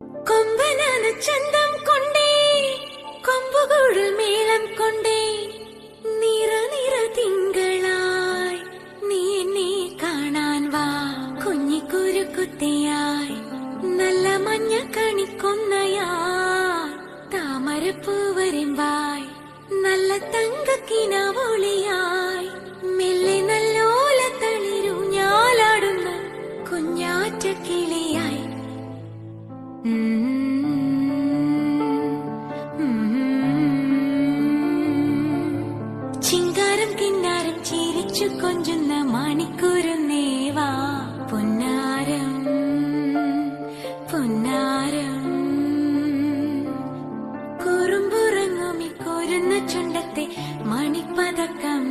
കൊമ്പനാന ചന്തം കൊണ്ടേ കൊമ്പുകുഴൽ മേളം കൊണ്ടേ നിറ നിറ തിങ്കളായി നീ എന്നെ കാണാൻ വാ. കുഞ്ഞിക്കുരുക്കുത്തിയായി നല്ല മഞ്ഞ കണിക്കൊന്നയായി താമരപ്പൂവരിമ്പായി നല്ല തങ്കക്കിനാവൊളിയായി മെല്ലെ നല്ലോല തളിരു ഞാലാടുന്ന കുഞ്ഞാറ്റ കിളിയായി. ചിങ്കാരം കിന്നാരം ചിരിച്ചു കൊഞ്ചുന്ന മണിക്കൂരുന്നേവാ പൊന്നാരം പൊന്നാരം. കുറുമ്പുറങ്ങുമി കോരുന്ന ചുണ്ടത്തെ മണിപ്പതക്കം